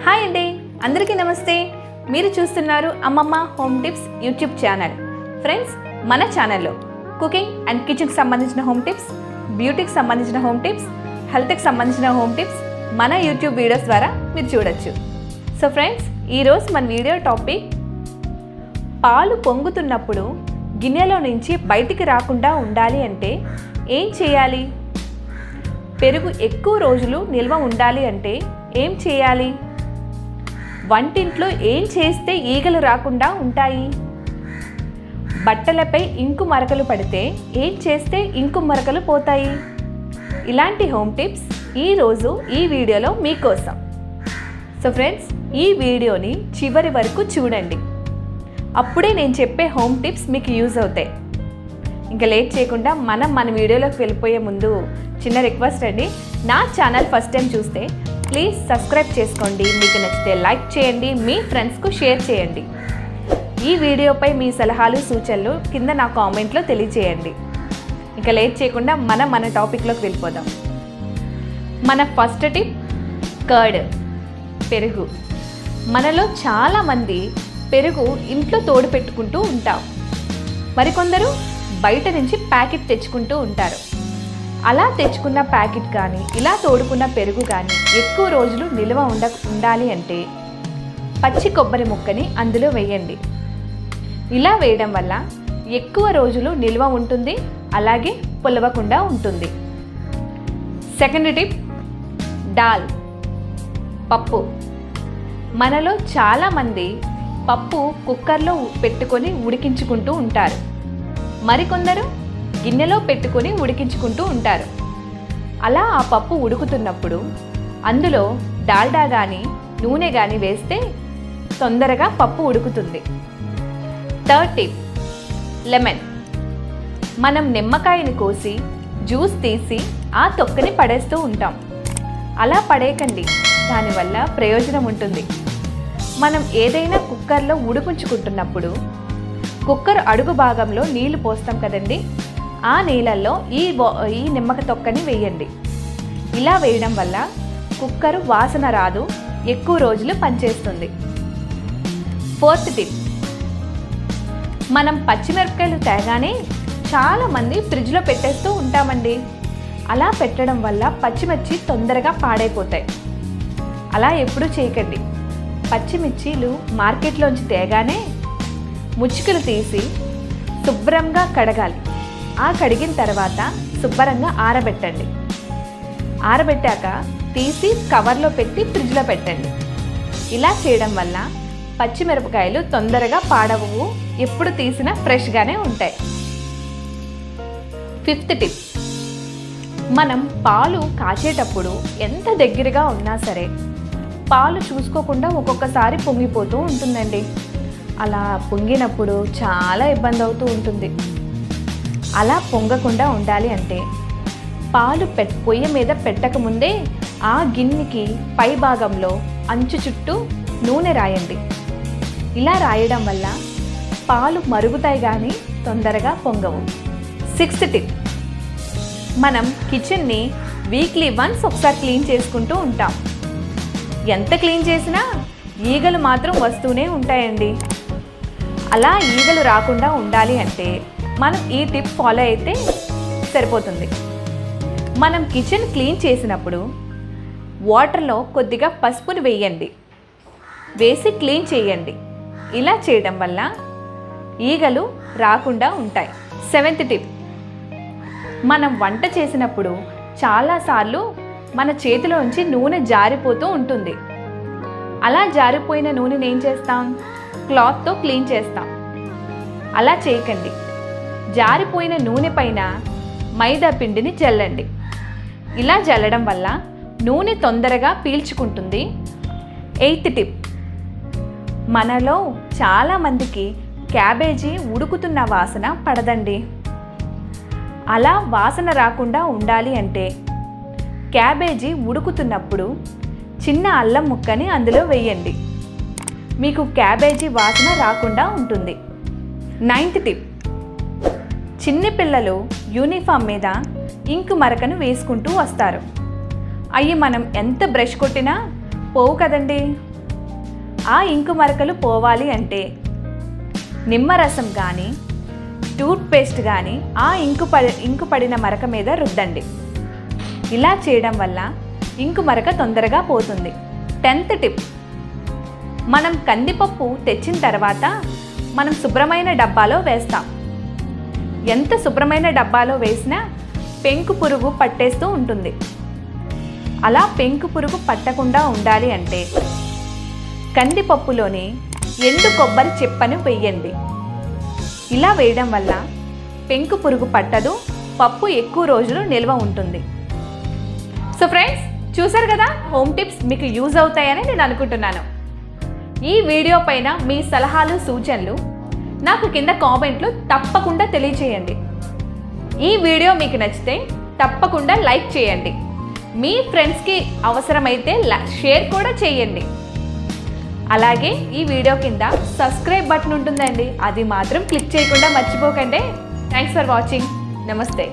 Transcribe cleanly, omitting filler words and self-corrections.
Hi అండి, అందరికీ నమస్తే. మీరు చూస్తున్నారు అమ్మమ్మ home tips YouTube channel. Friends, మన ఛానల్లో కుకింగ్ అండ్ కిచెన్కి సంబంధించిన హోమ్ టిప్స్, బ్యూటీకి సంబంధించిన హోమ్ టిప్స్, హెల్త్కి సంబంధించిన హోమ్ టిప్స్ మన యూట్యూబ్ వీడియోస్ ద్వారా మీరు చూడొచ్చు. సో ఫ్రెండ్స్, ఈరోజు మన వీడియో టాపిక్ పాలు పొంగుతున్నప్పుడు గిన్నెలో నుంచి బయటికి రాకుండా ఉండాలి అంటే ఏం చేయాలి? పెరుగు ఎక్కువ రోజులు నిల్వ ఉండాలి అంటే ఏం చేయాలి? వంటింట్లో ఏం చేస్తే ఈగలు రాకుండా ఉంటాయి? బట్టలపై ఇంకు మరకలు పడితే ఏం చేస్తే ఇంకు మరకలు పోతాయి? ఇలాంటి హోమ్ టిప్స్ ఈరోజు ఈ వీడియోలో మీకోసం. సో ఫ్రెండ్స్, ఈ వీడియోని చివరి వరకు చూడండి. అప్పుడే నేను చెప్పే హోమ్ టిప్స్ మీకు యూజ్ అవుతాయి. ఇంకా లేట్ చేయకుండా మన వీడియోలోకి వెళ్ళిపోయే ముందు చిన్న రిక్వెస్ట్ అండి. నా ఛానల్ ఫస్ట్ టైం చూస్తే ప్లీజ్ సబ్స్క్రైబ్ చేసుకోండి. మీకు నచ్చితే లైక్ చేయండి, మీ ఫ్రెండ్స్కు షేర్ చేయండి. ఈ వీడియోపై మీ సలహాలు సూచనలు కింద నా కామెంట్లో తెలియజేయండి. ఇంకా లేట్ చేయకుండా మన టాపిక్లోకి వెళ్ళిపోదాం. మన ఫస్ట్ టిప్ కర్డ్, పెరుగు. మనలో చాలామంది పెరుగు ఇంట్లో తోడు పెట్టుకుంటూ ఉంటాం. మరికొందరు బయట నుంచి ప్యాకెట్ తెచ్చుకుంటూ ఉంటారు. అలా తెచ్చుకున్న ప్యాకెట్ కానీ ఇలా తోడుకున్న పెరుగు కానీ ఎక్కువ రోజులు నిల్వ ఉండాలి అంటే పచ్చి కొబ్బరి ముక్కని అందులో వేయండి. ఇలా వేయడం వల్ల ఎక్కువ రోజులు నిల్వ ఉంటుంది, అలాగే పులవకుండా ఉంటుంది. సెకండ్ టిప్ దాల్, పప్పు. మనలో చాలామంది పప్పు కుక్కర్లో పెట్టుకొని ఉడికించుకుంటూ ఉంటారు. మరికొందరు గిన్నెలో పెట్టుకొని ఉడికించుకుంటూ ఉంటారు. అలా ఆ పప్పు ఉడుకుతున్నప్పుడు అందులో డాల్డా కానీ నూనె కానీ వేస్తే తొందరగా పప్పు ఉడుకుతుంది. Third tip lemon. మనం నిమ్మకాయని కోసి జ్యూస్ తీసి ఆ తొక్కని పడేస్తూ ఉంటాం. అలా పడేయకండి, దానివల్ల ప్రయోజనం ఉంటుంది. మనం ఏదైనా కుక్కర్లో ఉడికించుకుంటున్నప్పుడు కుక్కర్ అడుగు భాగంలో నీళ్లు పోస్తాం కదండి, ఆ నీళ్ళల్లో ఈ నిమ్మక తొక్కని వేయండి. ఇలా వేయడం వల్ల కుక్కరు వాసన రాదు, ఎక్కువ రోజులు పనిచేస్తుంది. ఫోర్త్ టిప్, మనం పచ్చిమిరపకాయలు తేగానే చాలామంది ఫ్రిడ్జ్లో పెట్టేస్తూ ఉంటామండి. అలా పెట్టడం వల్ల పచ్చిమిర్చి తొందరగా పాడైపోతాయి. అలా ఎప్పుడూ చేయకండి. పచ్చిమిర్చీలు మార్కెట్లోంచి తేగానే ముచ్చుకలు తీసి శుభ్రంగా కడగాలి. ఆ కడిగిన తర్వాత శుభ్రంగా ఆరబెట్టండి. ఆరబెట్టాక తీసి కవర్లో పెట్టి ఫ్రిడ్జ్లో పెట్టండి. ఇలా చేయడం వల్ల పచ్చిమిరపకాయలు తొందరగా పాడవు, ఎప్పుడు తీసినా ఫ్రెష్గానే ఉంటాయి. ఫిఫ్త్ టిప్, మనం పాలు కాచేటప్పుడు ఎంత దగ్గరగా ఉన్నా సరే పాలు చూసుకోకుండా ఒక్కొక్కసారి పొంగిపోతూ ఉంటుందండి. అలా పొంగినప్పుడు చాలా ఇబ్బంది అవుతూ ఉంటుంది. అలా పొంగకుండా ఉండాలి అంటే పాలు పొయ్యి మీద పెట్టకముందే ఆ గిన్నెకి పై భాగంలో అంచు చుట్టూ నూనె రాయండి. ఇలా రాయడం వల్ల పాలు మరుగుతాయి కానీ తొందరగా పొంగవు. సిక్స్త్ టిప్, మనం కిచెన్ని వీక్లీ వన్స్ ఒకసారి క్లీన్ చేసుకుంటూ ఉంటాం. ఎంత క్లీన్ చేసినా ఈగలు మాత్రం వస్తూనే ఉంటాయండి. అలా ఈగలు రాకుండా ఉండాలి అంటే మనం ఈ టిప్ ఫాలో అయితే సరిపోతుంది. మనం కిచెన్ క్లీన్ చేసినప్పుడు వాటర్లో కొద్దిగా పసుపుని వేయండి, వేసి క్లీన్ చేయండి. ఇలా చేయడం వల్ల ఈగలు రాకుండా ఉంటాయి. సెవెంత్ టిప్, మనం వంట చేసినప్పుడు చాలాసార్లు మన చేతిలోంచి నూనె జారిపోతూ ఉంటుంది. అలా జారిపోయిన నూనెని ఏం చేస్తాం? క్లాత్తో క్లీన్ చేస్తాం. అలా చేయకండి. జారిపోయిన నూనె పైన మైదా పిండిని జల్లండి. ఇలా జల్లడం వల్ల నూనె తొందరగా పీల్చుకుంటుంది. ఎయిత్ టిప్, మనలో చాలామందికి క్యాబేజీ ఉడుకుతున్న వాసన పడదండి. అలా వాసన రాకుండా ఉండాలి అంటే క్యాబేజీ ఉడుకుతున్నప్పుడు చిన్న అల్లం ముక్కని అందులో వేయండి. మీకు క్యాబేజీ వాసన రాకుండా ఉంటుంది. నైన్త్ టిప్, చిన్న పిల్లలు యూనిఫామ్ మీద ఇంకు మరకను వేసుకుంటూ వస్తారు. అవి మనం ఎంత బ్రష్ కొట్టినా పోవు కదండి. ఆ ఇంకు మరకలు పోవాలి అంటే నిమ్మరసం కానీ టూత్పేస్ట్ కానీ ఆ ఇంకు పడిన మరక మీద రుద్దండి. ఇలా చేయడం వల్ల ఇంకు మరక తొందరగా పోతుంది. 10th టిప్, మనం కందిపప్పు తెచ్చిన తర్వాత మనం శుభ్రమైన డబ్బాలో వేస్తాం. ఎంత శుభ్రమైన డబ్బాలో వేసినా పెంకు పురుగు పట్టేస్తూ ఉంటుంది. అలా పెంకు పురుగు పట్టకుండా ఉండాలి అంటే కందిపప్పులోని ఎండు కొబ్బరి చిప్పను వేయండి. ఇలా వేయడం వల్ల పెంకు పురుగు పట్టదు, పప్పు ఎక్కువ రోజులు నిల్వ ఉంటుంది. సో ఫ్రెండ్స్, చూసారు కదా, హోమ్ టిప్స్ మీకు యూజ్ అవుతాయని నేను అనుకుంటున్నాను. ఈ వీడియో పైన మీ సలహాలు సూచనలు నాకు కింద కామెంట్లు తప్పకుండా తెలియచేయండి. ఈ వీడియో మీకు నచ్చితే తప్పకుండా లైక్ చేయండి. మీ ఫ్రెండ్స్కి అవసరమైతే షేర్ కూడా చేయండి. అలాగే ఈ వీడియో కింద సబ్స్క్రైబ్ బటన్ ఉంటుందండి, అది మాత్రం క్లిక్ చేయకుండా మర్చిపోకండి. Thanks for watching. నమస్తే.